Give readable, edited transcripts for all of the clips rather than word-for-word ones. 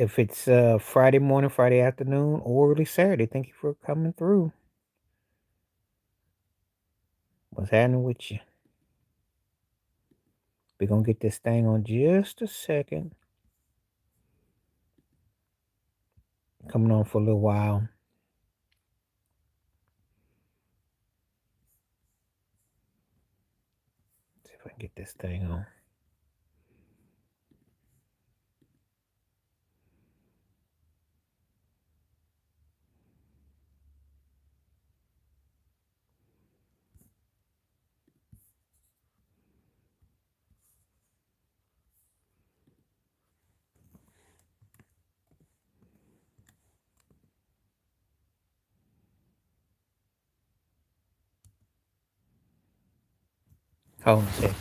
If it's Friday morning, Friday afternoon, or early Saturday, thank you for coming through. What's happening with you? We're going to get this thing on just a second. Coming on for a little while. See if I can get this thing on. Hold on a second.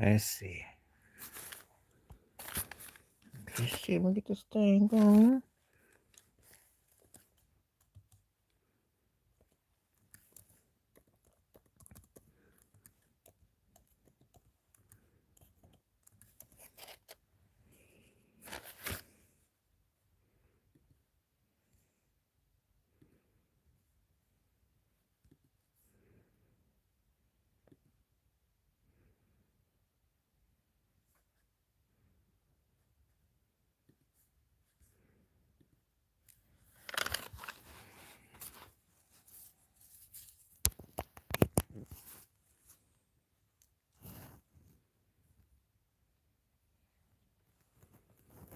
Let's see. Let's see if we get this thing going.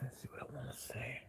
Let's see what I want to say.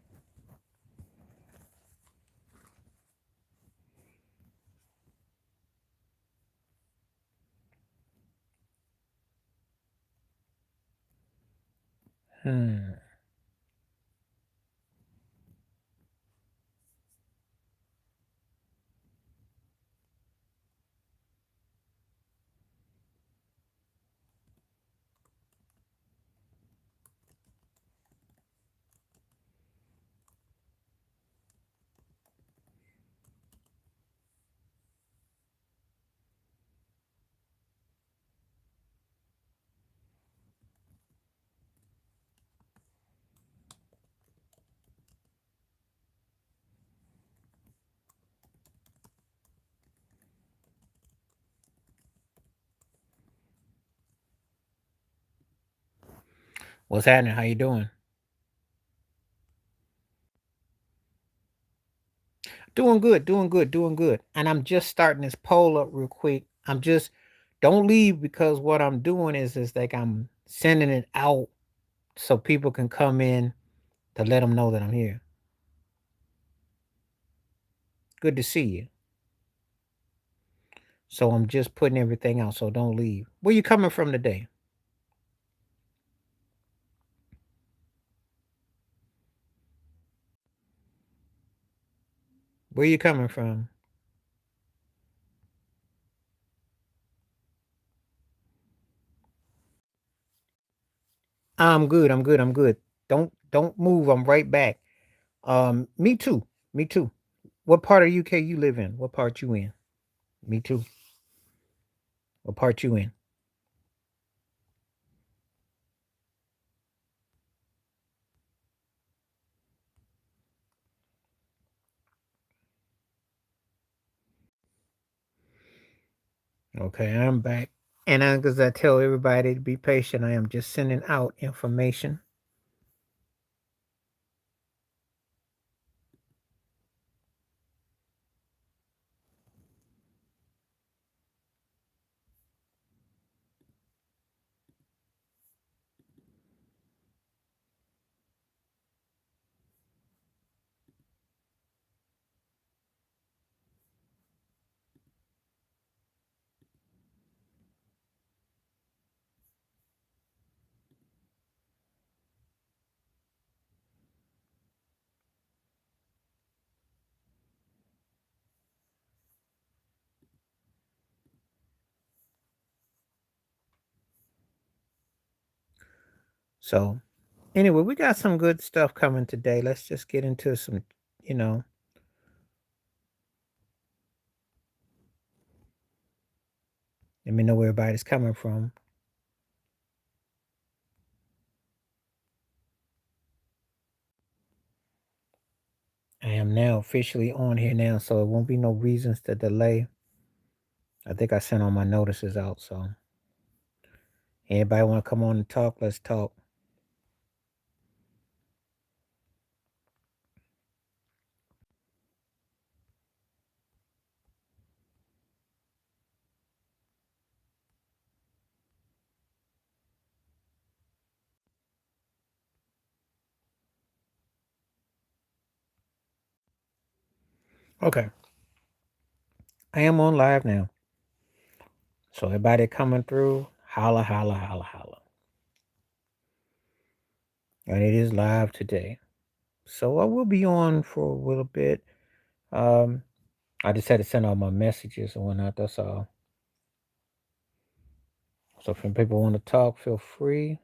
What's happening? How you doing? Doing good, doing good, doing good. And I'm just starting this poll up real quick. I'm just don't leave because what I'm doing is like I'm sending it out so people can come in to let them know that I'm here. Good to see you. So I'm just putting everything out. So don't leave. Where you coming from today? Where you coming from? I'm good. I'm good. I'm good. Don't move. I'm right back. Me too. Me too. What part of UK you live in? What part you in? Me too. What part you in? Okay, I'm back. And as I tell everybody to be patient, I am just sending out information. So anyway, we got some good stuff coming today. Let's just get into some, you know, let me know where everybody's coming from. I am now officially on here now, so it won't be no reasons to delay. I think I sent all my notices out, so anybody want to come on and talk? Let's talk. Okay, I am on live now, so everybody coming through, holla, holla, holla, holla, and it is live today. So I will be on for a little bit. Um, I just had to send all my messages and whatnot. That's all. So if people want to talk, feel free.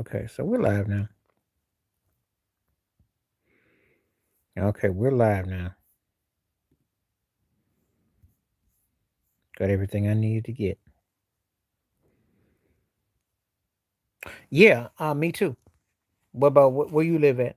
Okay, so we're live now. Okay, we're live now. Got everything I needed to get. Yeah, me too. What about where you live at?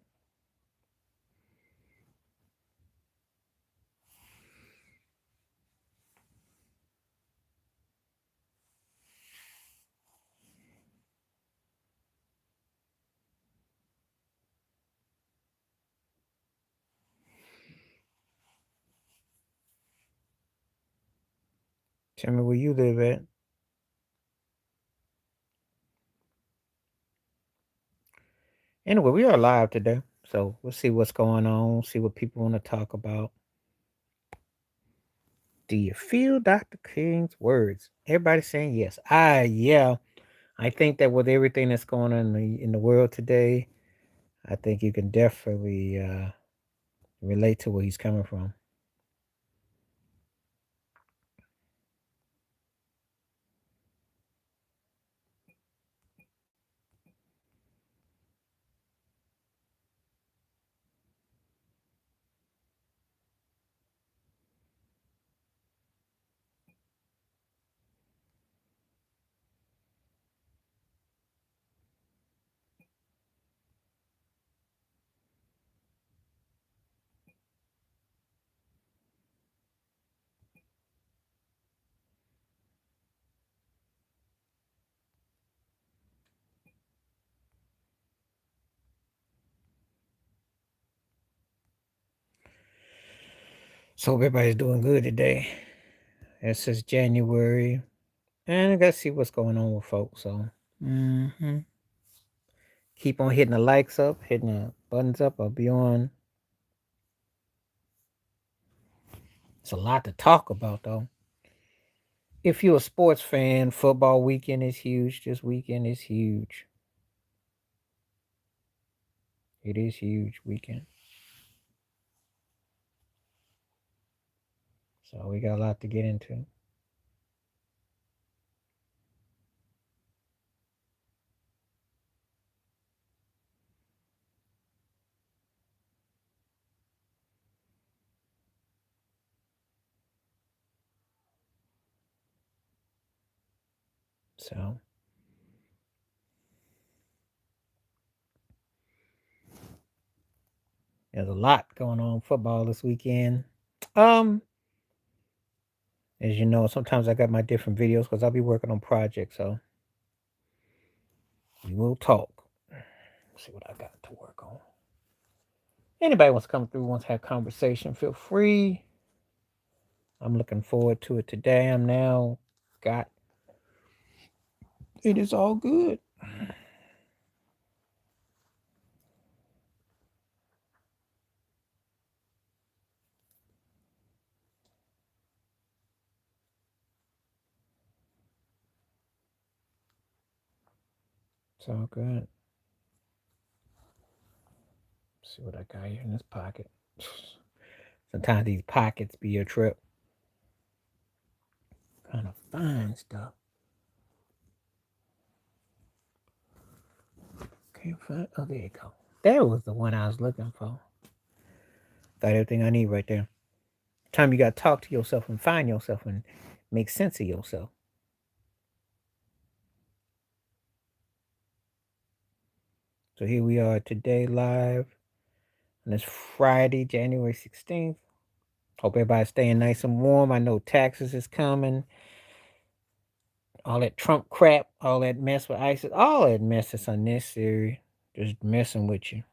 Tell me where you live at. Anyway, we are live today, so we'll see what's going on. See what people want to talk about. Do you feel Dr. King's words? Everybody's saying yes. Yeah. I think that with everything that's going on in the world today, I think you can definitely relate to where he's coming from. So everybody's doing good today. This is January, and I gotta see what's going on with folks. So keep on hitting the likes up, hitting the buttons up. I'll be on. It's a lot to talk about, though. If you're a sports fan, football weekend is huge. This weekend is huge. It is huge weekend. So we got a lot to get into. So There's a lot going on football this weekend. Um, as you know, sometimes I got my different videos because I'll be working on projects, so we will talk. Let's see what I got to work on. Anybody wants to come through, wants to have conversation, feel free. I'm looking forward to it today. I'm now got it is all good. It's all good. Let's see what I got here in this pocket. Sometimes these pockets be a trip. Kind of fine stuff. Can't find. Oh, there you go. That was the one I was looking for. Got everything I need right there. Time you got to talk to yourself and find yourself and make sense of yourself. So here we are today live on this Friday, January 16th. Hope everybody's staying nice and warm. I know taxes is coming. All that Trump crap, all that mess with ISIS, all that mess is unnecessary. Just messing with you.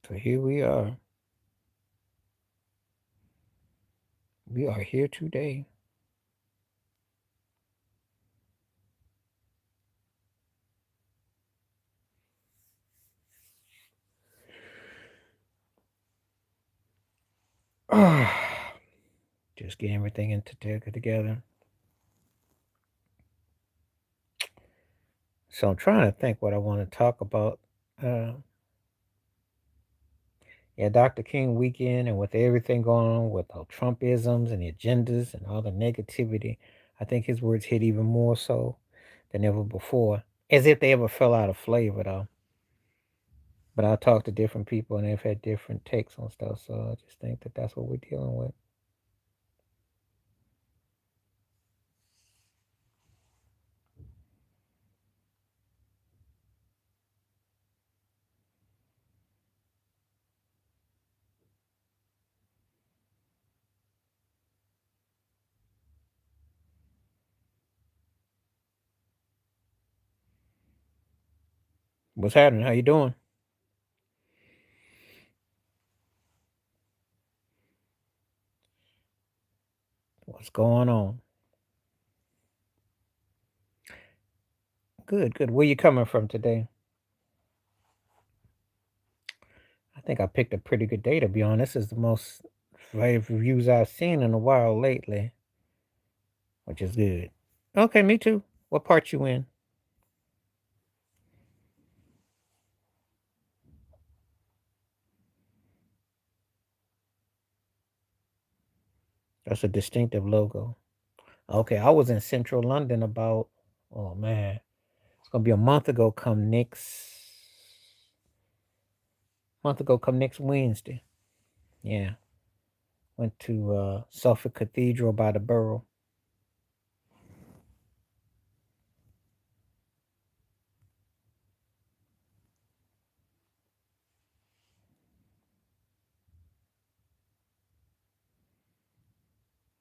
So here we are. We are here today. Just getting everything together. So I'm trying to think what I want to talk about. Uh, yeah, Dr. King weekend, and with everything going on with the Trumpisms and the agendas and all the negativity, I think his words hit even more so than ever before, as if they ever fell out of flavor though. But I talked to different people and they've had different takes on stuff, so I just think that that's what we're dealing with. What's happening? How you doing? What's going on? Good, good. Where you coming from today? I think I picked a pretty good day to be honest. This is the most reviews I've seen in a while lately, which is good. Okay, me too. What part you in? That's a distinctive logo. Okay, I was in central London about, oh man, it's gonna be a month ago come next Wednesday. Yeah. Went to Suffolk Cathedral by the borough.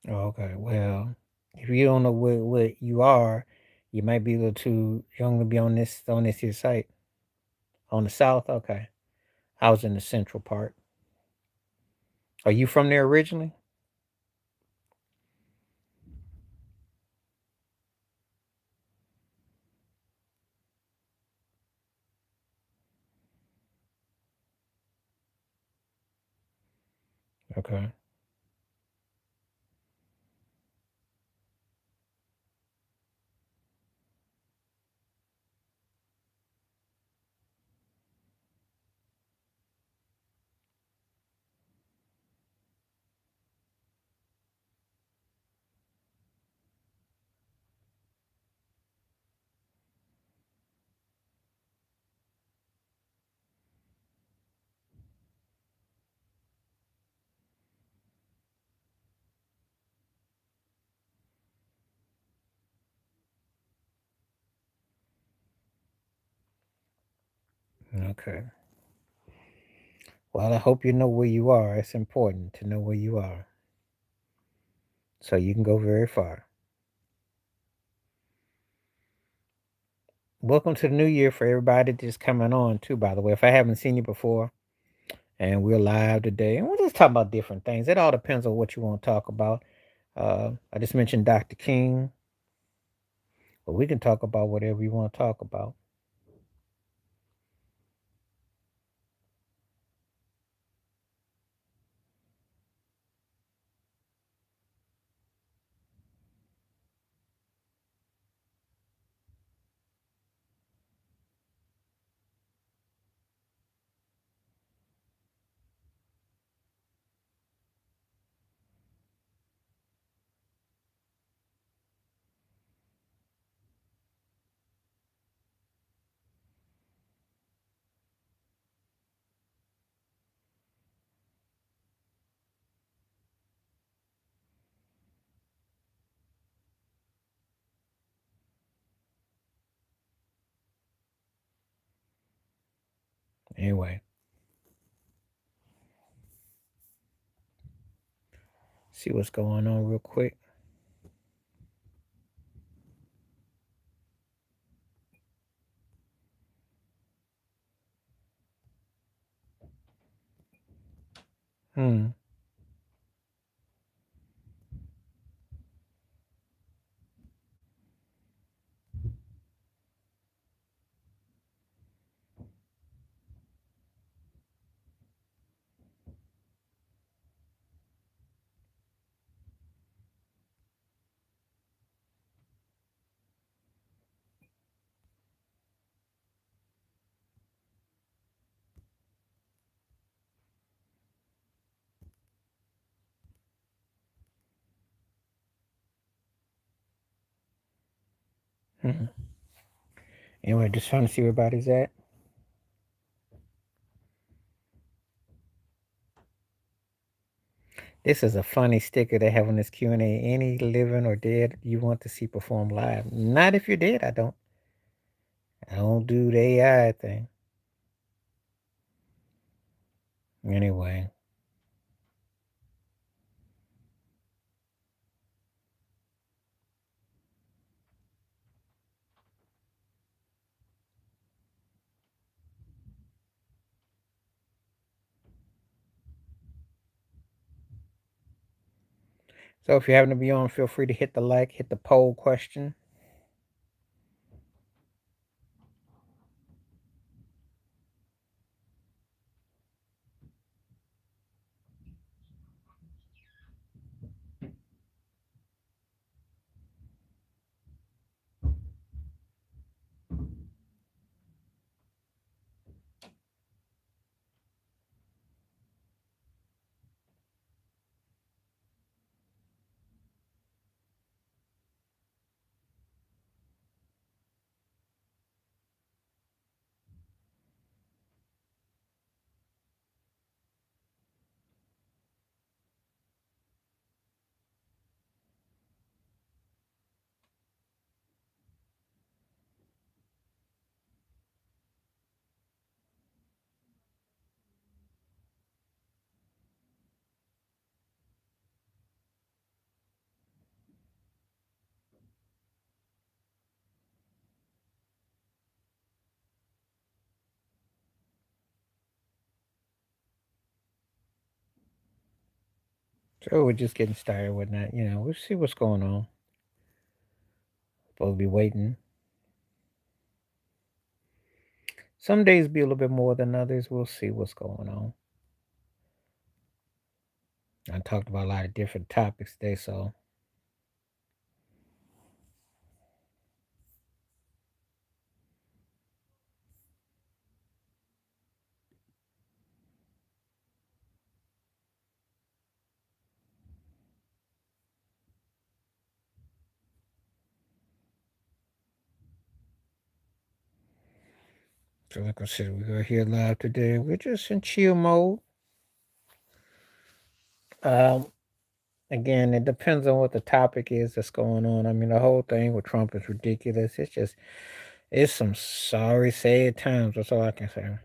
Oh, okay, well, if you don't know what you are, you might be able to you only be on this here site. On the south, okay. I was in the central part. Are you from there originally? Okay. Okay. Well, I hope you know where you are. It's important to know where you are so you can go very far. Welcome to the new year for everybody that's coming on, too, by the way. If I haven't seen you before, and we're live today, and we'll just talk about different things. It all depends on what you want to talk about. I just mentioned Dr. King, but we can talk about whatever you want to talk about. Anyway, see what's going on real quick. Hmm. Hmm. Anyway, just trying to see where everybody's at. This is a funny sticker they have on this Q&A. Any living or dead you want to see perform live? Not if you're dead. I don't. I don't do the AI thing. Anyway, so if you happen to be on, feel free to hit the like, hit the poll question. So we're just getting started with that. We'll see what's going on. Supposed to be waiting. Some days be a little bit more than others. We'll see what's going on. I talked about a lot of different topics today, so like I said, we're here live today. We're just in chill mode. Um, Again, it depends on what the topic is that's going on. I mean, the whole thing with Trump is ridiculous. It's some sorry, sad times. That's all I can say.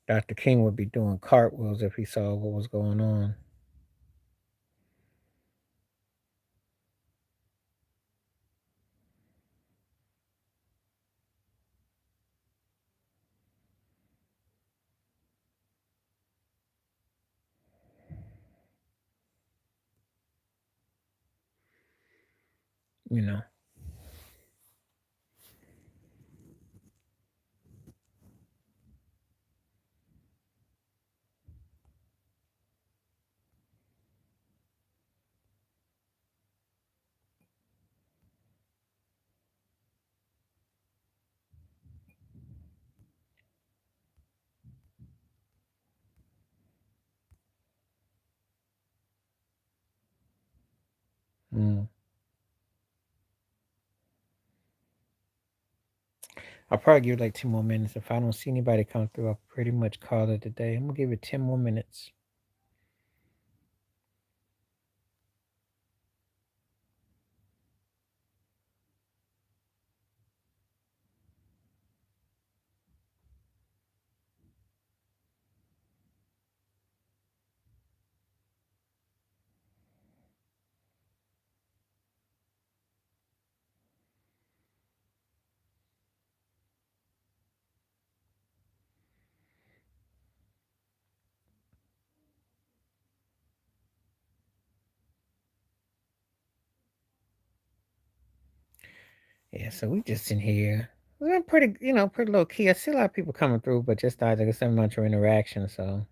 Dr. King would be doing cartwheels if he saw what was going on. You know. Mm. I'll probably give it like 2 more minutes. If I don't see anybody come through, I'll pretty much call it a day. I'm gonna give it 10 more minutes. Yeah, so we just in here. We're pretty, pretty low key. I see a lot of people coming through, but just not like so much interaction. So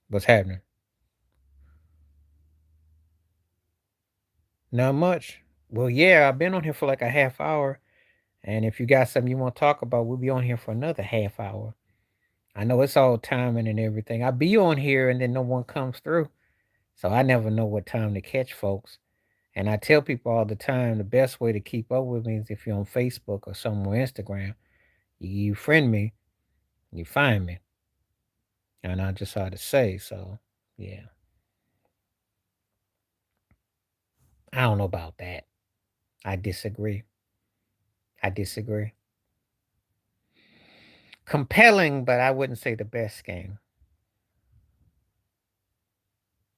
what's happening? Not much. Well, yeah, I've been on here for like a half hour, and if you got something you want to talk about, we'll be on here for another half hour. I know it's all timing and everything. I be on here and then no one comes through, so I never know what time to catch folks. And I tell people all the time the best way to keep up with me is if you're on Facebook or somewhere Instagram. You friend me, you find me, and I just had to say so. Yeah, I don't know about that. I disagree. I disagree. Compelling, but I wouldn't say the best game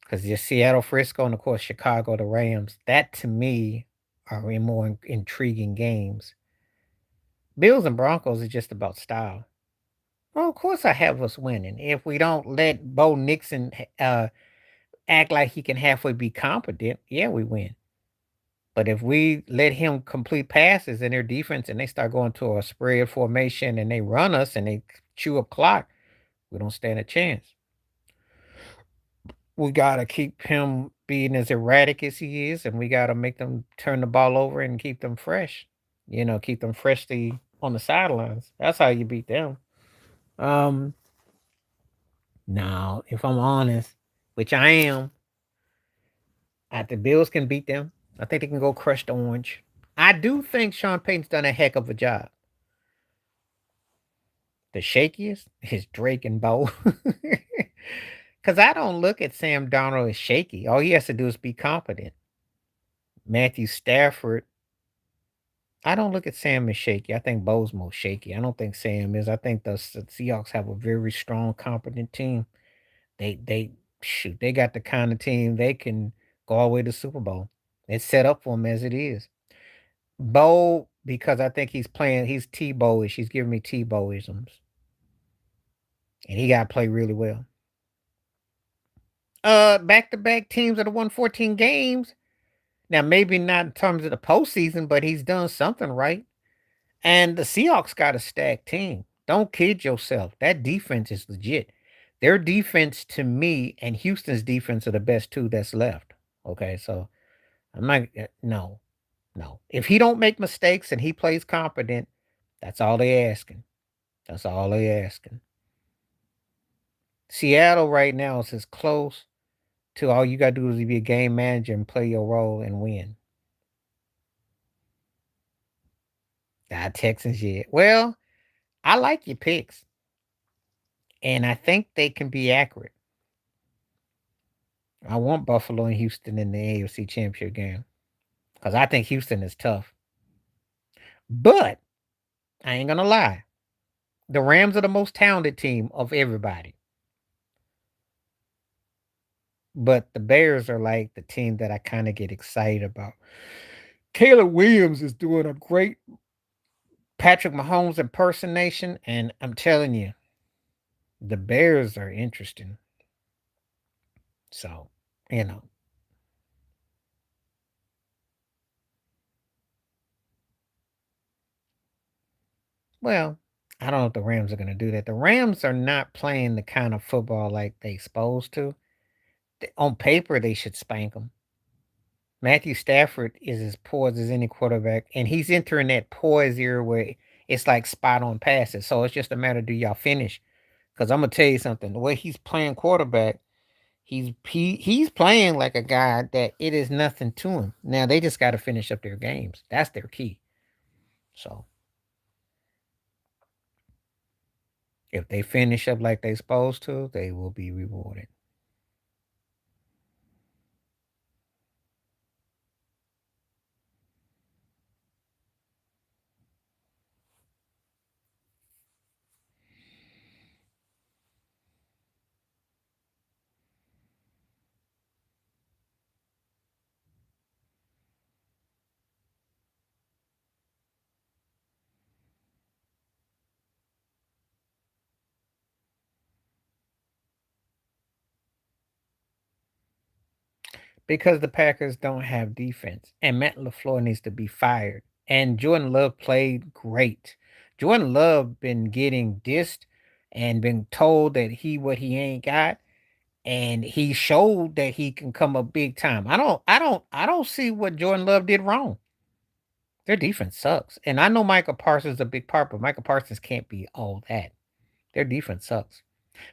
because your Seattle Frisco and of course Chicago the Rams. That to me are more intriguing games. Bills and Broncos is just about style. Well, of course I have us winning. If we don't let Bo Nixon act like he can halfway be competent, yeah, we win. But if we let him complete passes in their defense and they start going to a spread formation and they run us and they chew up clock, we don't stand a chance. We gotta keep him being as erratic as he is, and we gotta make them turn the ball over and keep them fresh. Keep them freshly on the sidelines. That's how you beat them. Um, Now, if I'm honest, which I am, the Bills can beat them. I think they can go crush the orange. I do think Sean Payton's done a heck of a job. The shakiest is Drake and Bo. Because I don't look at Sam Darnold as shaky. All he has to do is be competent. Matthew Stafford, I don't look at Sam as shaky. I think Bo's more shaky. I don't think Sam is. I think the Seahawks have a very strong, competent team. They shoot. They got the kind of team they can go all the way to Super Bowl. It's set up for him as it is. Bo, because I think he's Tebow-ish. He's giving me Tebow-isms. And he got to play really well. Back to back teams that have won 14 games. Now, maybe not in terms of the postseason, but he's done something right. And the Seahawks got a stacked team. Don't kid yourself. That defense is legit. Their defense to me and Houston's defense are the best two that's left. Okay, so I'm not no, no. If he don't make mistakes and he plays competent, that's all they asking. That's all they asking. Seattle right now is as close to all you gotta do is be a game manager and play your role and win. Not Texans yet. Well, I like your picks, and I think they can be accurate. I want Buffalo and Houston in the AFC Championship game because I think Houston is tough. But I ain't gonna lie, the Rams are the most talented team of everybody. But the Bears are like the team that I kind of get excited about. Caleb Williams is doing a great Patrick Mahomes impersonation, and I'm telling you, the Bears are interesting. So, you know, well, I don't know if the Rams are going to do that. The Rams are not playing the kind of football like they supposed to. On paper, they should spank them. Matthew Stafford is as poised as any quarterback, and he's entering that poise era where it's like spot on passes. So it's just a matter, do y'all finish? Because I'm gonna tell you something. The way he's playing quarterback, he's playing like a guy that it is nothing to him. Now they just got to finish up their games. That's their key. So if they finish up like they supposed to, they will be rewarded. Because the Packers don't have defense, and Matt LaFleur needs to be fired. And Jordan Love played great. Jordan Love been getting dissed and been told that he ain't got, and he showed that he can come up big time. I don't see what Jordan Love did wrong. Their defense sucks. And I know Michael Parsons is a big part, but Michael Parsons can't be all that. Their defense sucks.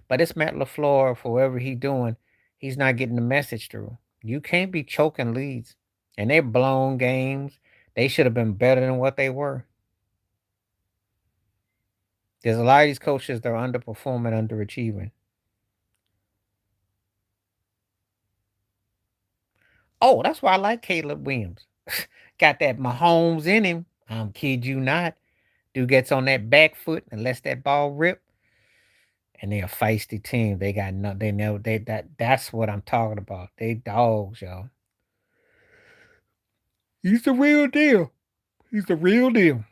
But it's Matt LaFleur, for whatever he's doing, he's not getting the message through. You can't be choking leads. And they're blown games. They should have been better than what they were. There's a lot of these coaches that are underperforming, underachieving. Oh, that's why I like Caleb Williams. Got that Mahomes in him. I'm kid you not. Dude gets on that back foot and lets that ball rip. And they're a feisty team. They got no they know they that's what I'm talking about. They dogs, y'all. He's the real deal. He's the real deal.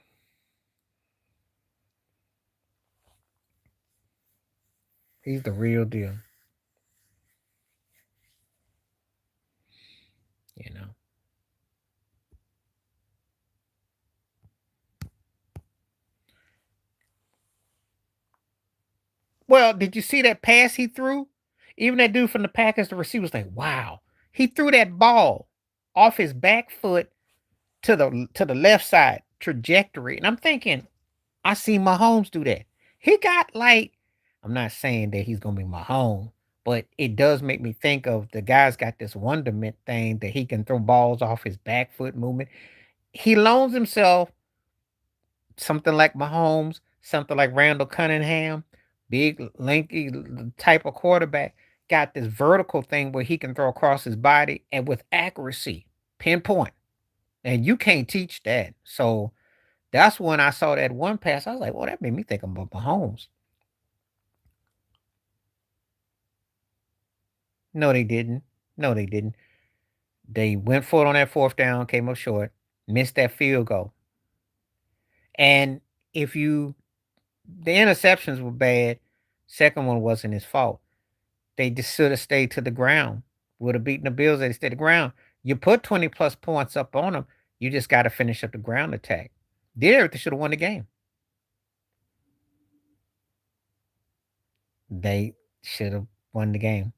He's the real deal. You know. Well, did you see that pass he threw? Even that dude from the Packers, the receiver was like, wow. He threw that ball off his back foot to the left side trajectory. And I'm thinking, I see Mahomes do that. He got like, I'm not saying that he's gonna be Mahomes, but it does make me think of the guy's got this wonderment thing that he can throw balls off his back foot movement. He loans himself something like Mahomes, something like Randall Cunningham, big, lanky type of quarterback, got this vertical thing where he can throw across his body and with accuracy, pinpoint. And you can't teach that. So that's when I saw that one pass. I was like, well, that made me think about Mahomes. No, they didn't. No, they didn't. They went for it on that fourth down, came up short, missed that field goal. And if you, the interceptions were bad. Second one wasn't his fault. They just should have stayed to the ground. Would have beaten the Bills. They stayed the ground. You put 20 plus points up on them. You just got to finish up the ground attack. There, they should have won the game. They should have won the game.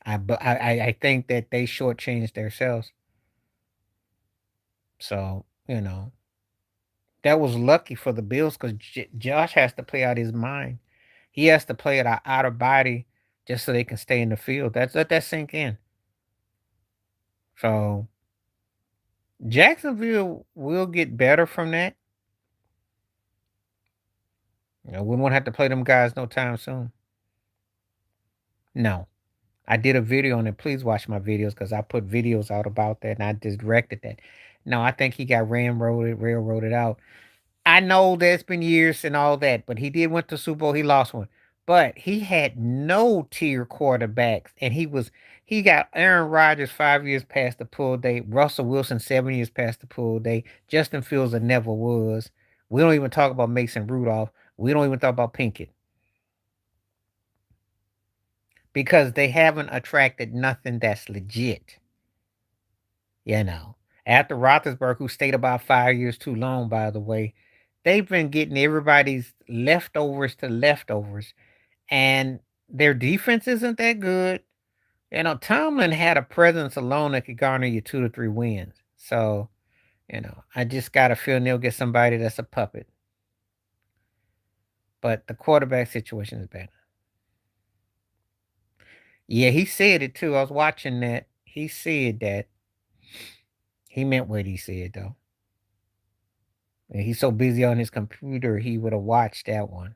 I think that they shortchanged themselves. So that was lucky for the Bills because Josh has to play out his mind. He has to play it out of body just so they can stay in the field. Let that sink in. So Jacksonville will get better from that. We won't have to play them guys no time soon. No. I did a video on it. Please watch my videos because I put videos out about that and I just directed that. No, I think he got railroaded out. I know that's been years and all that, but he did went to Super Bowl. He lost one, but he had no tier quarterbacks, and he got Aaron Rodgers 5 years past the pull date, Russell Wilson 7 years past the pull date, Justin Fields that never was. We don't even talk about Mason Rudolph. We don't even talk about Pinkett because they haven't attracted nothing that's legit. You know, after Roethlisberger, who stayed about 5 years too long, by the way, they've been getting everybody's leftovers to leftovers, and their defense isn't that good. Tomlin had a presence alone that could garner you 2 to 3 wins. So, I just got a feeling they'll get somebody that's a puppet. But the quarterback situation is bad. Yeah, he said it too. I was watching that. He said that. He meant what he said, though. And he's so busy on his computer, he would have watched that one.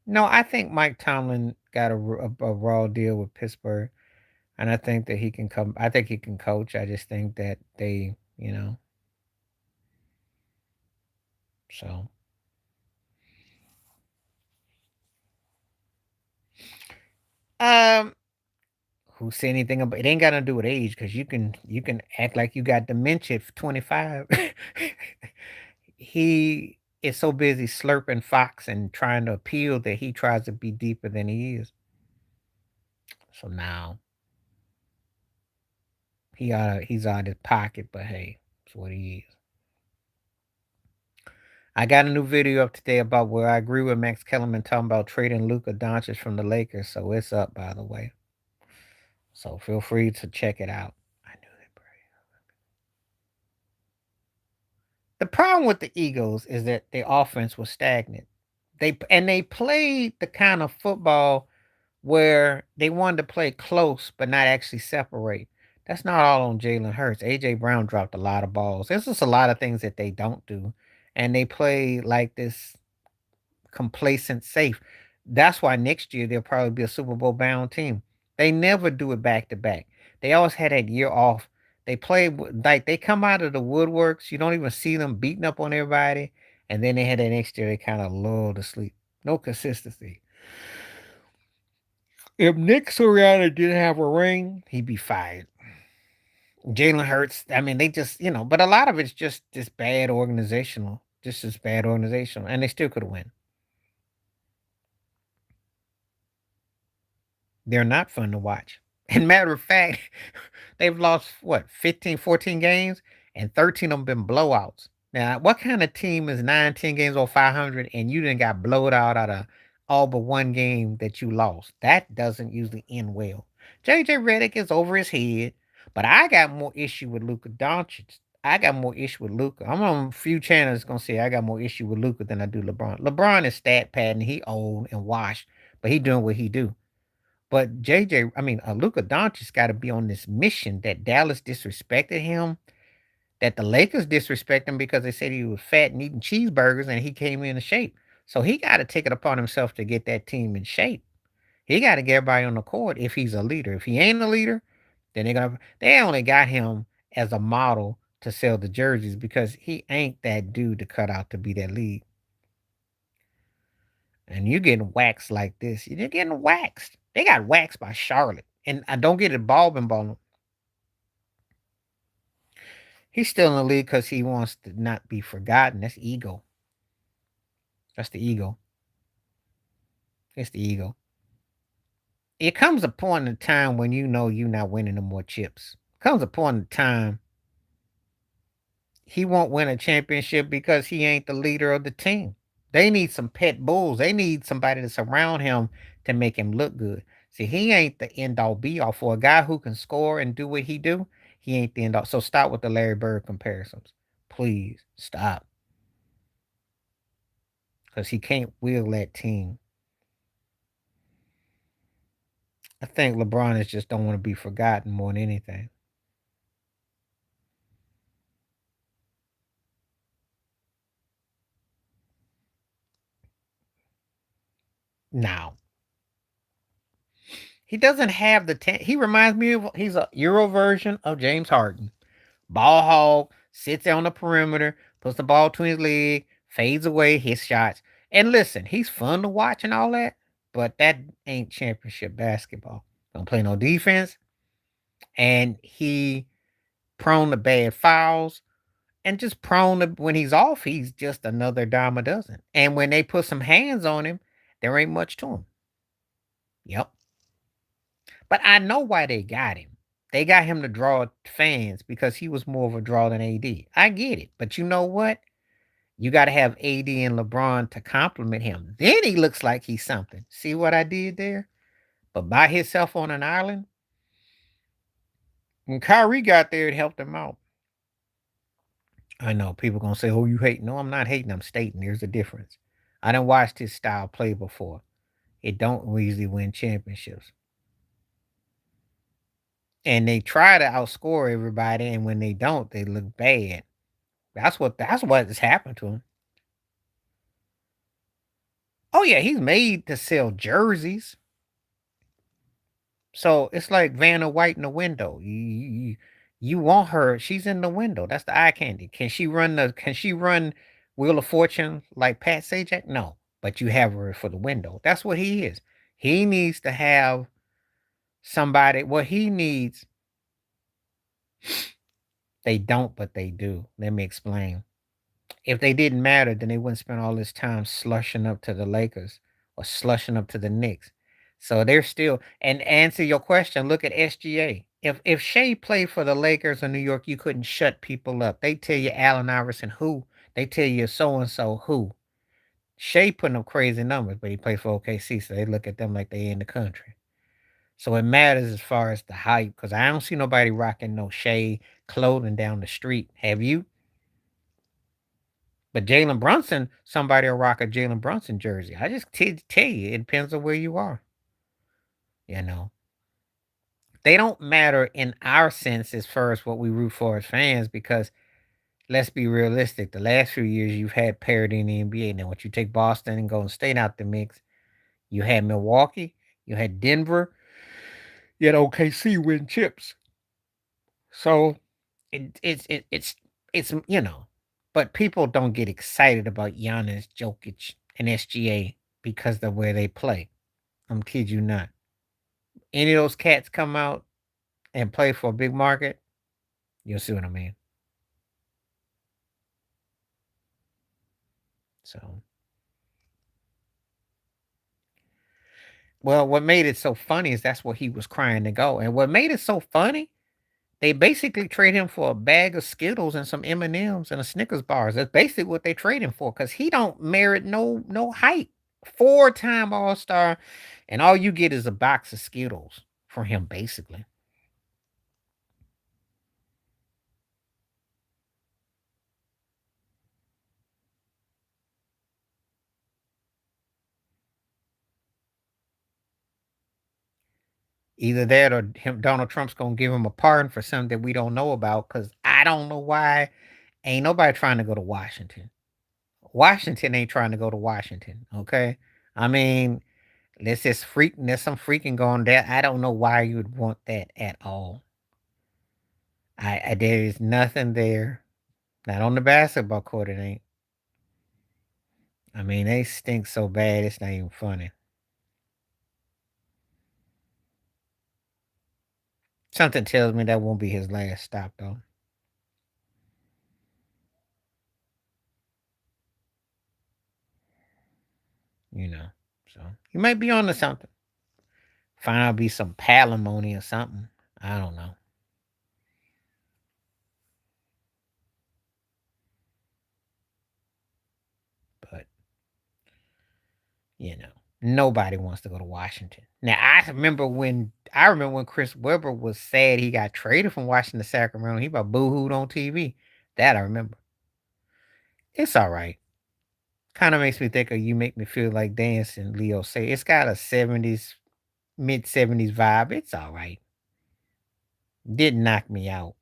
No, I think Mike Tomlin got a raw deal with Pittsburgh, and I think that he can come. I think he can coach. I just think that so. Um, who said anything about it? Ain't got nothing to do with age because you can act like you got dementia at 25. He is so busy slurping fox and trying to appeal that he tries to be deeper than he is. So now he's out of his pocket, but hey, that's what he is. I got a new video up today about where I agree with Max Kellerman talking about trading Luka Doncic from the Lakers. So it's up, by the way. So feel free to check it out. I knew that. The problem with the Eagles is that their offense was stagnant. They played the kind of football where they wanted to play close but not actually separate. That's not all on Jalen Hurts. AJ Brown dropped a lot of balls. There's just a lot of things that they don't do, and they play like this complacent safe. That's why next year they'll probably be a Super Bowl bound team. They never do it back to back. They always had that year off. They play like they come out of the woodworks. You don't even see them beating up on everybody. And then they had that next year they kind of lull to sleep. No consistency. If Nick Sirianni didn't have a ring, he'd be fired. Jalen Hurts, I mean, they just, but a lot of it's just bad organizational. Just as bad organizational. And they still could win. They're not fun to watch. And matter of fact, they've lost what, 15, 14 games, and 13 of them been blowouts. Now, what kind of team is 9, 10 games or 500 and you didn't got blowed out of all but one game that you lost? That doesn't usually end well. JJ Redick is over his head, but I got more issue with Luka Doncic. I got more issue with Luka. I'm on a few channels gonna say I got more issue with Luka than I do LeBron. LeBron is stat padding, he old and washed, but he doing what he do. But Luka Doncic got to be on this mission that Dallas disrespected him, that the Lakers disrespect him because they said he was fat and eating cheeseburgers and he came in shape. So he got to take it upon himself to get that team in shape. He got to get everybody on the court if he's a leader. If he ain't a leader, then they only got him as a model to sell the jerseys because he ain't that dude to cut out to be that lead. And you're getting waxed like this. You're getting waxed. They got waxed by Charlotte. And I don't get it ball. He's still in the league because he wants to not be forgotten. That's ego. That's the ego. It's the ego. It comes a point in time when you know you're not winning no more chips. Comes a point in time he won't win a championship because he ain't the leader of the team. They need some pet bulls. They need somebody to surround him to make him look good. See, he ain't the end all be all for a guy who can score and do what he do. He ain't the end all. So stop with the Larry Bird comparisons, please stop, because he can't wheel that team. I think LeBron is just don't want to be forgotten more than anything. Now he doesn't have the he reminds me of he's a Euro version of James Harden. Ball hog, sits on the perimeter, puts the ball between his leg, fades away, hits shots. And listen, he's fun to watch and all that, but that ain't championship basketball. Don't play no defense, and he prone to bad fouls, and just prone to when he's off, he's just another dime a dozen. And when they put some hands on him, there ain't much to him. Yep. But I know why they got him. They got him to draw fans because he was more of a draw than AD. I get it. But you know what? You got to have AD and LeBron to compliment him. Then he looks like he's something. See what I did there? But by himself on an island, when Kyrie got there, it helped him out. I know people gonna say, "Oh, you hate?" No, I'm not hating. I'm stating there's a difference. I done watched his style play before. It don't easily win championships, and they try to outscore everybody, and when they don't, they look bad. That's what has happened to him. Oh yeah, he's made to sell jerseys. So it's like Vanna White in the window. You want her? She's in the window. That's the eye candy. Can she run the? Can she run Wheel of Fortune like Pat Sajak? No, but you have her for the window. That's what he is. He needs to have somebody. What he needs, they don't, but they do. Let me explain. If they didn't matter, then they wouldn't spend all this time slushing up to the Lakers or slushing up to the Knicks. So they're still and answer your question, look at SGA. If Shea played for the Lakers or New York, you couldn't shut people up. They tell you Allen Iverson who. They tell you so and so who. Shea putting up crazy numbers, but he plays for OKC, so they look at them like they in the country. So it matters as far as the hype, because I don't see nobody rocking no Shea clothing down the street. Have you? But Jalen Brunson, somebody will rock a Jalen Brunson jersey. I just tell you, it depends on where you are. You know, they don't matter in our sense as far as what we root for as fans, because let's be realistic. The last few years, you've had parity in the NBA. Now, once you take Boston and Golden State out the mix, you had Milwaukee, you had Denver, you had OKC win chips. So it's but people don't get excited about Giannis, Jokic, and SGA because of the way they play. I'm kid you not. Any of those cats come out and play for a big market, you'll see what I mean. So, well, what made it so funny is that's where he was crying to go, and what made it so funny, they basically trade him for a bag of Skittles and some M and M's and a Snickers bars. That's basically what they trade him for because he don't merit no hype. 4-time All Star, and all you get is a box of Skittles for him, basically. Either that or him, Donald Trump's gonna give him a pardon for something that we don't know about. Cause I don't know why ain't nobody trying to go to Washington. Washington ain't trying to go to Washington. Okay, I mean, let's just freak. There's some freaking going there. I don't know why you would want that at all. I there is nothing there. Not on the basketball court. It ain't. I mean, they stink so bad. It's not even funny. Something tells me that won't be his last stop, though. You know, so he might be on to something. Find out be some palimony or something. I don't know. You know, nobody wants to go to Washington. Now I remember when Chris Webber was sad he got traded from Washington to Sacramento. He about boohooed on TV. That I remember. It's all right. Kind of makes me think of "You Make Me Feel Like Dancing." Leo say it's got a '70s, mid '70s vibe. It's all right. Didn't knock me out.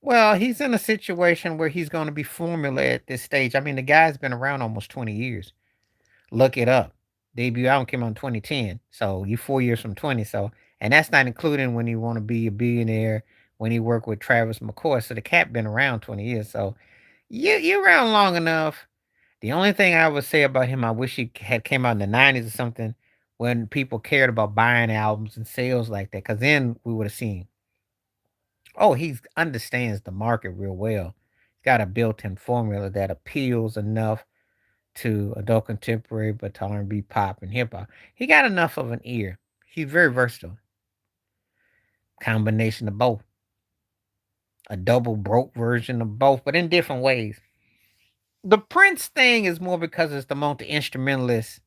Well, he's in a situation where he's going to be formula at this stage. I mean, the guy's been around almost 20 years. Look it up. Debut album came out in 2010. So you 4 years from 20. So, and that's not including when you want to be a billionaire, when he worked with Travis McCoy. So the cat been around 20 years. So you're around long enough. The only thing I would say about him, I wish he had came out in the '90s or something when people cared about buying albums and sales like that. Cause then we would have seen, oh, he understands the market real well. He's got a built-in formula that appeals enough to adult contemporary, but to R&B, pop, and hip hop. He got enough of an ear. He's very versatile. Combination of both. A double broke version of both, but in different ways. The Prince thing is more because it's the multi instrumentalist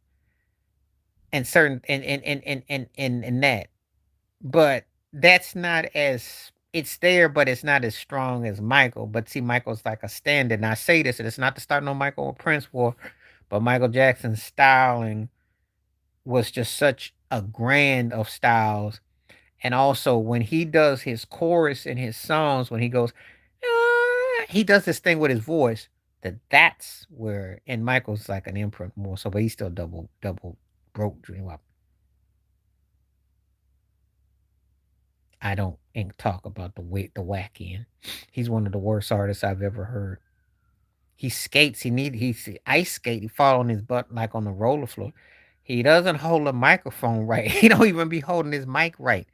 and certain and that. But that's not as it's there, but it's not as strong as Michael. But see, Michael's like a standard. And I say this, and it's not to start no Michael or Prince war, but Michael Jackson's styling was just such a grand of styles. And also when he does his chorus in his songs, when he goes, he does this thing with his voice that's where and Michael's like an imprint more so, but he's still double broke dream up. I don't talk about the whack end. He's one of the worst artists I've ever heard. He skates. He's ice skate. He fall on his butt like on the roller floor. He doesn't hold a microphone right. He don't even be holding his mic right.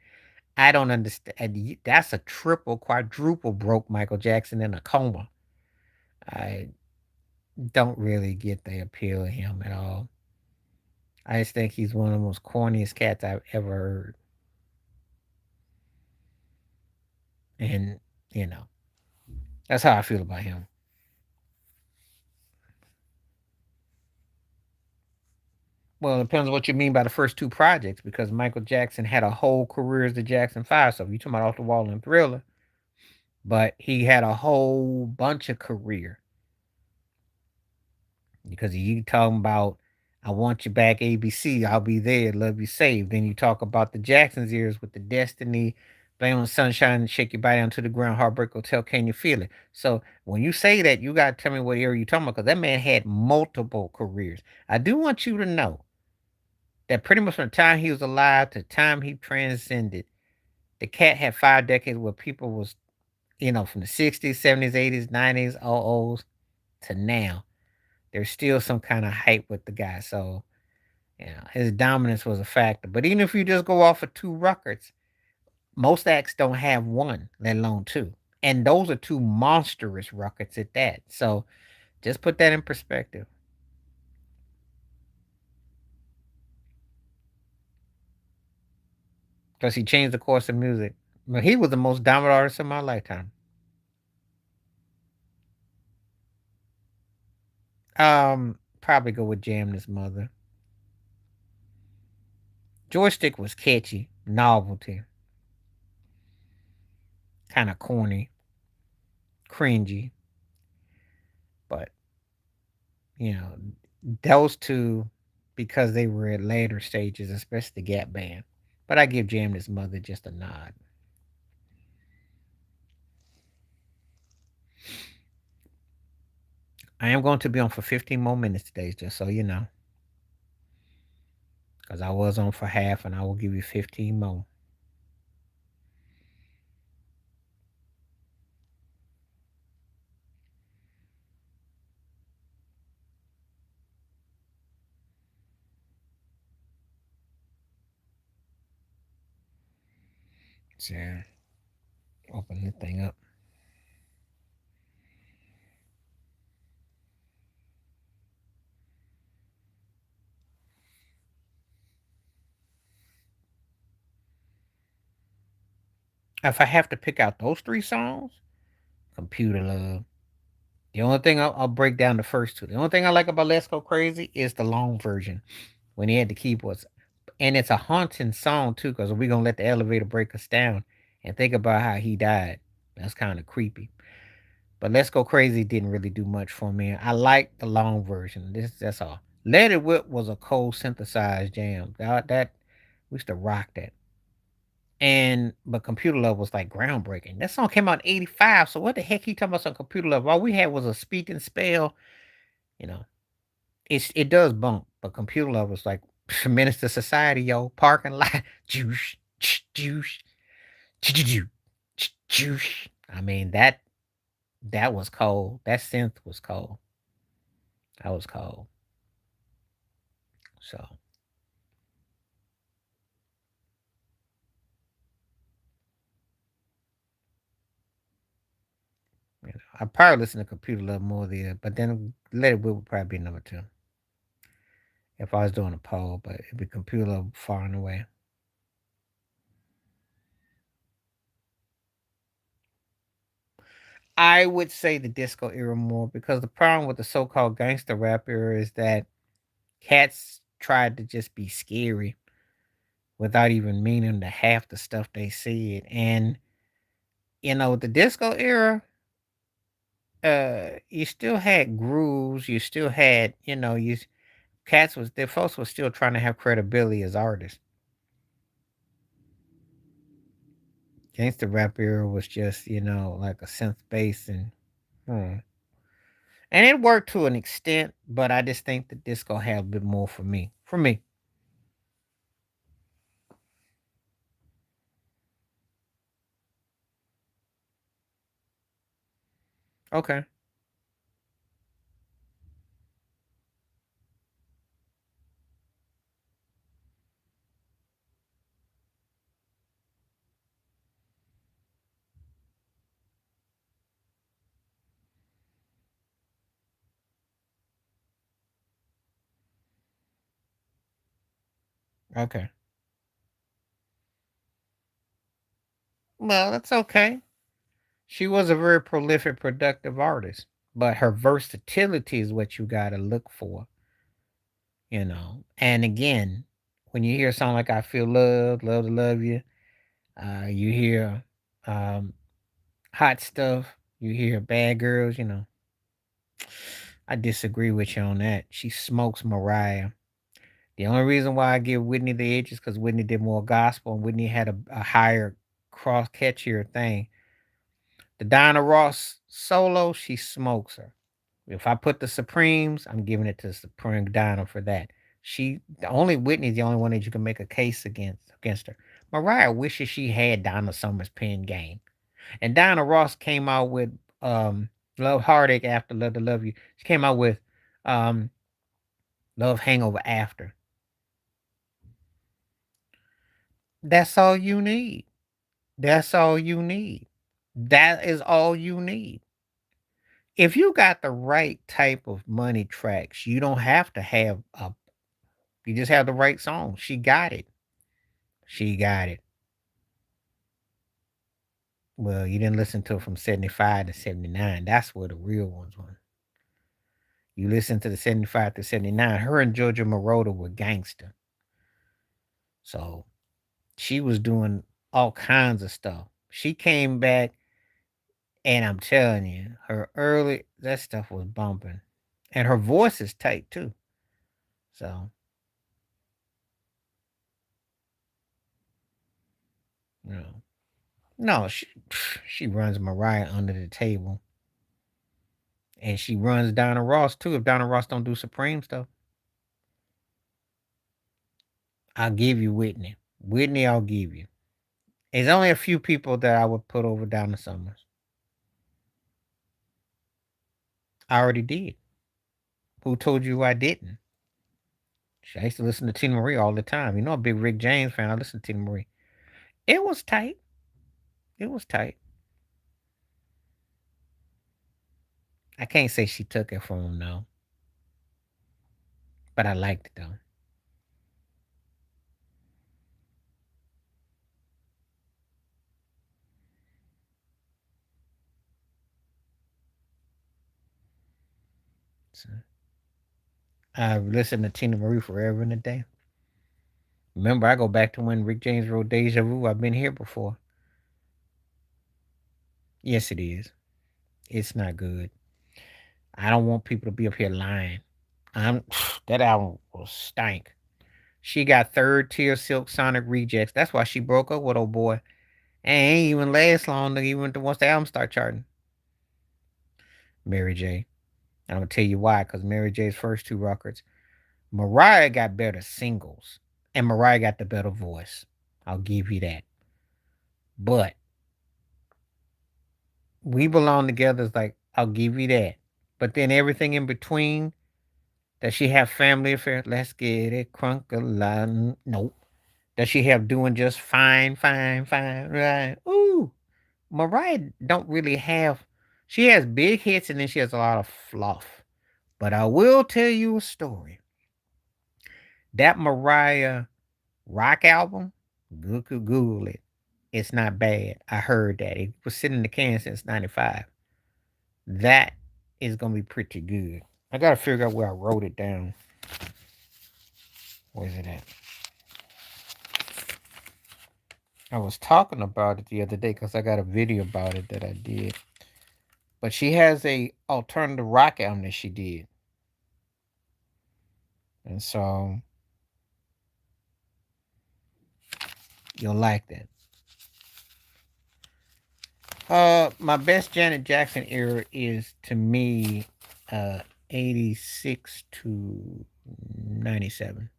I don't understand. That's a triple, quadruple broke Michael Jackson in a coma. I don't really get the appeal of him at all. I just think he's one of the most corniest cats I've ever heard. And, you know, that's how I feel about him. Well, it depends on what you mean by the first two projects, because Michael Jackson had a whole career as the Jackson Five. So if you're talking about Off the Wall and Thriller, but he had a whole bunch of career because you talking about I want you back, ABC, I'll be there, love you, save. Then you talk about the Jackson's ears with the Destiny, Blame on Sunshine, Shake Your Body Down to the Ground, Heartbreak Hotel, Can You Feel It? So when you say that, you got to tell me what era you talking about because that man had multiple careers. I do want you to know that pretty much from the time he was alive to the time he transcended, the cat had 5 decades where people was, from the 60s, 70s, 80s, 90s, OOs to now. There's still some kind of hype with the guy. So, his dominance was a factor. But even if you just go off of two records, most acts don't have one, let alone two. And those are two monstrous records at that. So just put that in perspective. Because he changed the course of music. But he was the most dominant artist of my lifetime. Probably go with Jam This Mother. Joystick was catchy, novelty, kind of corny, cringy, but you know, those two because they were at later stages, especially the Gap Band. But I give Jam This Mother just a nod. I am going to be on for 15 more minutes today, just so you know. Because I was on for half and I will give you 15 more. So, open the thing up. If I have to pick out those three songs, Computer Love, The only thing I'll break down the first two. The only thing I like about Let's Go Crazy is the long version when he had the keyboards. And it's a haunting song too, because we're gonna let the elevator break us down and think about how he died. That's kind of creepy. But Let's Go Crazy didn't really do much for me. I like the long version. That's all. Let It Whip was a cold synthesized jam. That we used to rock that. And but Computer Love was like groundbreaking. That song came out in '85. So what the heck he talking about some Computer Love? All we had was a speaking spell. You know, it does bump, but Computer Love was like menace to society, yo. Parking lot, juice, juice, juice, juice. I mean that was cold. That synth was cold. That was cold. So I probably listen to Computer Love more there, but then Let It Whip would probably be number two if I was doing a poll. But it'd be Computer Love far and away. I would say the disco era more because the problem with the so-called gangster rap era is that cats tried to just be scary without even meaning to half the stuff they said. And the disco era, you still had grooves, you still had, cats was their folks was still trying to have credibility as artists. Gangster rap era was just, like a synth bass hmm. And it worked to an extent, but I just think the disco had a bit more for me. For me. Okay. Okay. Well, that's okay. She was a very prolific, productive artist, but her versatility is what you got to look for. And again, when you hear a song like I Feel Love, Love to Love You, you hear um, Hot Stuff, you hear Bad Girls. I disagree with you on that. She smokes Mariah. The only reason why I give Whitney the edge is because Whitney did more gospel and Whitney had a higher cross catchier thing. The Diana Ross solo, she smokes her. If I put the Supremes, I'm giving it to Supreme Dinah for that. The only Whitney's the only one that you can make a case against her. Mariah wishes she had Donna Summer's pen game. And Diana Ross came out with Love Heartache after Love to Love You. She came out with um Love Hangover after. That's all you need. That's all you need. That is all you need. If you got the right type of money tracks, you don't have to have a you just have the right song. She got it. She got it. Well, you didn't listen to it from 75 to 79. That's where the real ones were. You listen to the 75 to 79. Her and Georgia Moroder were gangster. So she was doing all kinds of stuff. She came back, and I'm telling you, her early, that stuff was bumping. And her voice is tight too. So, you know. No, she runs Mariah under the table. And she runs Donna Ross too. If Donna Ross don't do Supreme stuff, I'll give you Whitney. Whitney, I'll give you. There's only a few people that I would put over Donna Summers. I already did. Who told you I didn't? I used to listen to Tina Marie all the time. I'm a big Rick James fan. I listen to Tina Marie. It was tight. It was tight. I can't say she took it from him, no. But I liked it though. I've listened to Tina Marie forever and a day. Remember, I go back to when Rick James wrote Deja Vu. I've been here before. Yes, it is. It's not good. I don't want people to be up here lying. I'm that album will stank. She got third tier Silk Sonic rejects. That's why she broke up with old boy. And ain't even last long even once the album start charting. Mary J. And I'm gonna tell you why, because Mary J's first two records, Mariah got better singles. And Mariah got the better voice. I'll give you that. But We Belong Together is like, I'll give you that. But then everything in between, does she have family affairs? Let's get it crunk a lot. Nope. Does she have doing just fine, fine, fine, right? Ooh. Mariah don't really have, she has big hits and then she has a lot of fluff. But I will tell you a story. That Mariah rock album, Google it. It's not bad. I heard that. It was sitting in the can since 95. That is going to be pretty good. I got to figure out where I wrote it down. Where's it at? I was talking about it the other day because I got a video about it that I did. But she has a alternative rock album that she did. And so you'll like that. My best Janet Jackson era is to me 86 to 97.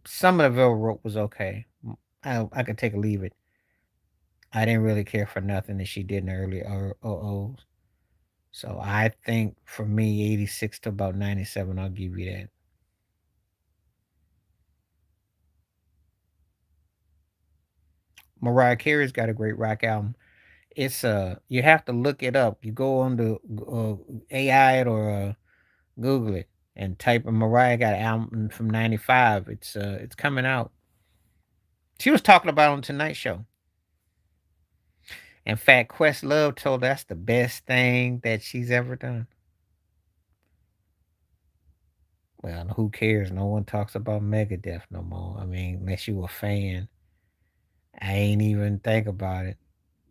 Some of the Velvet Rope was okay. I could take or leave it. I didn't really care for nothing that she did in the early OOs. So I think for me, 86 to about 97, I'll give you that. Mariah Carey's got a great rock album. It's you have to look it up. You go on the AI it or Google it and type in Mariah got an album from '95. It's coming out. She was talking about it on Tonight Show. In fact, Questlove told her that's the best thing that she's ever done. Well, who cares? No one talks about Megadeth no more. I mean, unless you a fan. I ain't even think about it.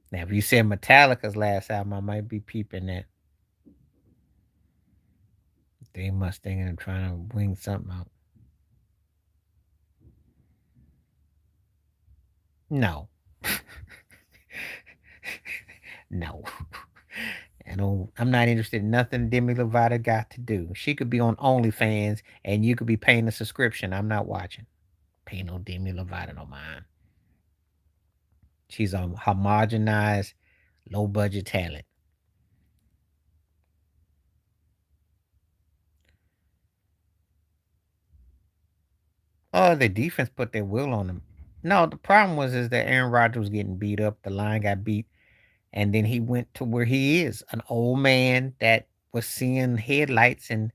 Now, if you said Metallica's last album, I might be peeping that. They must think I'm trying to wing something out. No. No. I'm not interested in nothing Demi Lovato got to do. She could be on OnlyFans and you could be paying a subscription. I'm not watching. Pay no Demi Lovato no mind. She's a homogenized, low budget talent. Oh, the defense put their will on them. No, the problem was is that Aaron Rodgers was getting beat up. The line got beat, and then he went to where he is, an old man that was seeing headlights and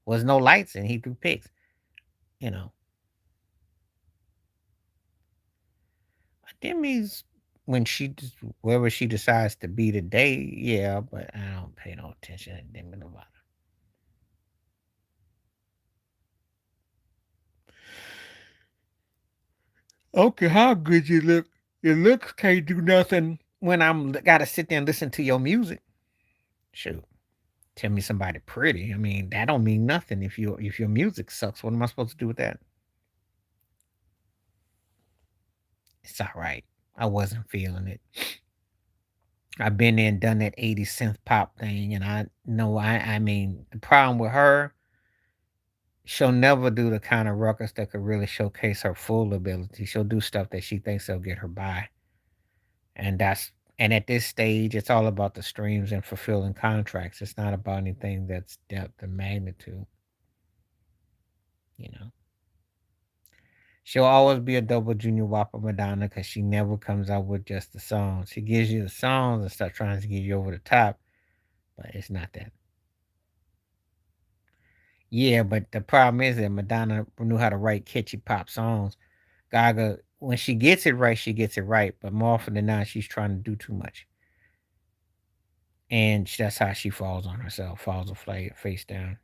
was no lights, and he threw picks. You know, Demi's when wherever she decides to be today, yeah, but I don't pay no attention to Demi Lovato. Okay, how good you look. Your looks can't do nothing when I'm gotta sit there and listen to your music. Shoot. Tell me somebody pretty. I mean, that don't mean nothing if your music sucks. What am I supposed to do with that? It's all right. I wasn't feeling it. I've been there and done that 80 synth pop thing, and I know I mean the problem with her, she'll never do the kind of records that could really showcase her full ability. She'll do stuff that she thinks will get her by. And at this stage, it's all about the streams and fulfilling contracts. It's not about anything that's depth and magnitude. You know. She'll always be a double junior whopper Madonna because she never comes out with just the songs. She gives you the songs and start trying to get you over the top, but it's not that. Yeah, but the problem is that Madonna knew how to write catchy pop songs. Gaga, when she gets it right, she gets it right. But more often than not, she's trying to do too much. And that's how she falls on herself, falls face down.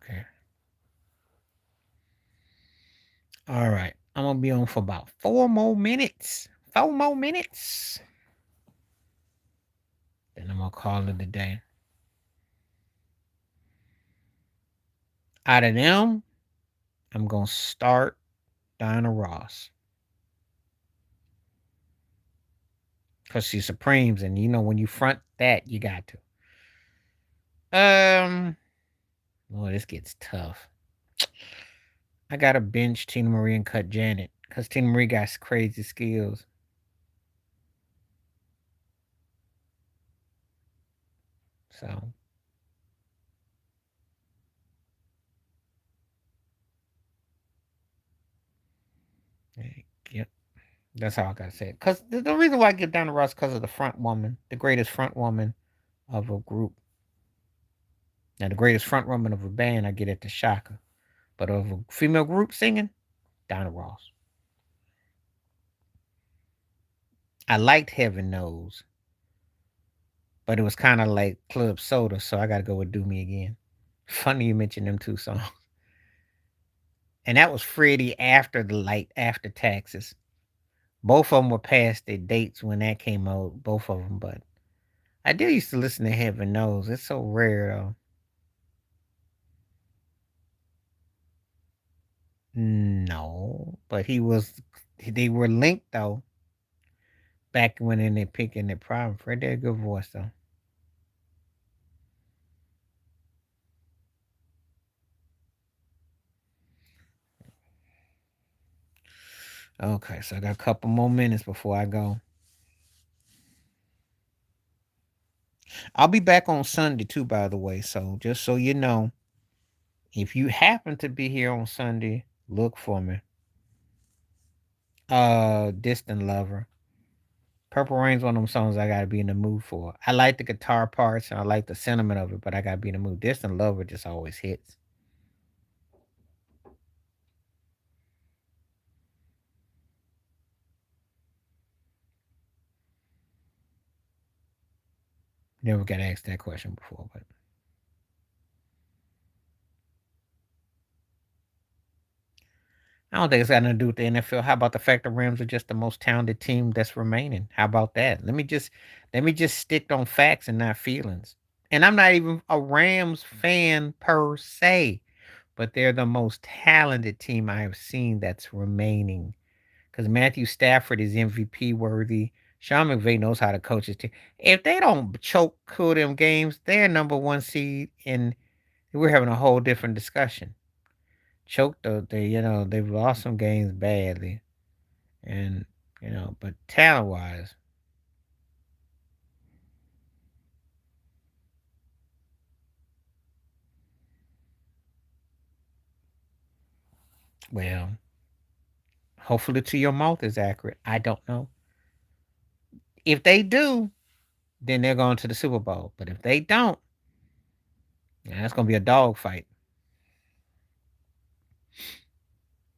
Okay. All right. I'm gonna be on for about 4 more minutes. 4 more minutes. Then I'm gonna call it a day. Out of them, I'm gonna start Diana Ross. Cause she's Supremes, and you know when you front that, you got to. Um, oh, this gets tough. I gotta bench Tina Marie and cut Janet, cause Tina Marie got crazy skills. So, yep, that's all I gotta say. Cause the reason why I give Diana Ross, cause of the front woman, the greatest front woman of a group. Now, the greatest front woman of a band, I get it to Shaka, but of a female group singing, Diana Ross. I liked Heaven Knows, but it was kind of like Club Soda, so I got to go with Do Me Again. Funny you mentioned them two songs. And that was Freddie after the light, after Taxes. Both of them were past their dates when that came out, both of them, but I did used to listen to Heaven Knows. It's so rare, though. No, but they were linked, though, back when in their peak in their prime. Freddie had a good voice, though. Okay, so I got a couple more minutes before I go. I'll be back on Sunday too, by the way. So just so you know, if you happen to be here on Sunday, look for me. Distant Lover. Purple Rain's one of them songs I gotta be in the mood for. I like the guitar parts and I like the sentiment of it, but I gotta be in the mood. Distant Lover just always hits. Never got asked that question before, but I don't think it's got nothing to do with the NFL. How about the fact the Rams are just the most talented team that's remaining? How about that? Let me just stick on facts and not feelings. And I'm not even a Rams fan per se, but they're the most talented team I have seen that's remaining. Because Matthew Stafford is MVP worthy. Sean McVay knows how to coach his team. If they don't choke kill them games, they're number one seed, and we're having a whole different discussion. Choked they they've lost some games badly, and but talent wise, well, hopefully to your mouth is accurate. I don't know. If they do, then they're going to the Super Bowl. But if they don't, yeah, that's gonna be a dog fight.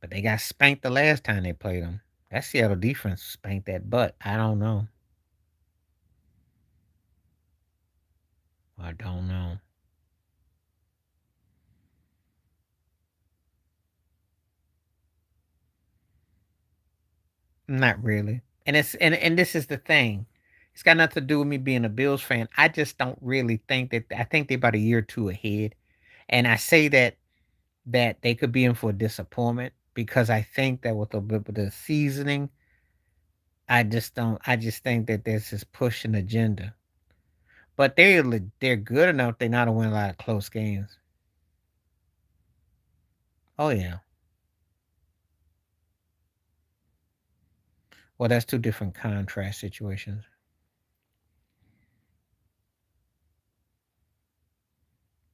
But they got spanked the last time they played them. That Seattle defense spanked that butt. I don't know. I don't know. Not really. And this is the thing. It's got nothing to do with me being a Bills fan. I just don't really think that I think they're about a year or two ahead. And I say that they could be in for a disappointment because I think that with the seasoning, I just don't. I just think that there's this push and agenda. But they're good enough. They not to win a lot of close games. Oh yeah. Well, that's two different contrast situations.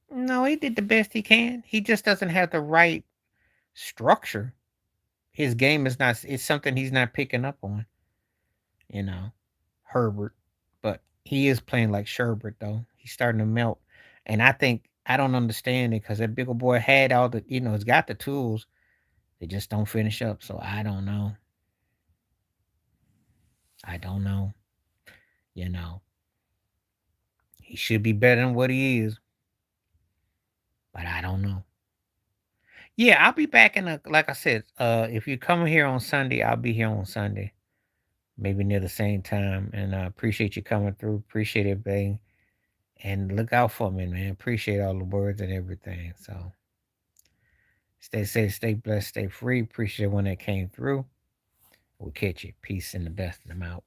No, he did the best he can. He just doesn't have the right structure. His game is not. It's something he's not picking up on. You know, Herbert, but he is playing like Sherbert though. He's starting to melt, and I think I don't understand it because that bigger boy had all the. He's got the tools. They just don't finish up. So I don't know. I don't know. You know, he should be better than what he is, but I don't know. Yeah, I'll be back in a like I said, if you come here on Sunday, I'll be here on Sunday, maybe near the same time. And I appreciate you coming through. Appreciate everything. And look out for me, man. Appreciate all the words and everything. So stay safe, stay blessed, stay free. Appreciate when that came through. We'll catch you. Peace and the best of them out.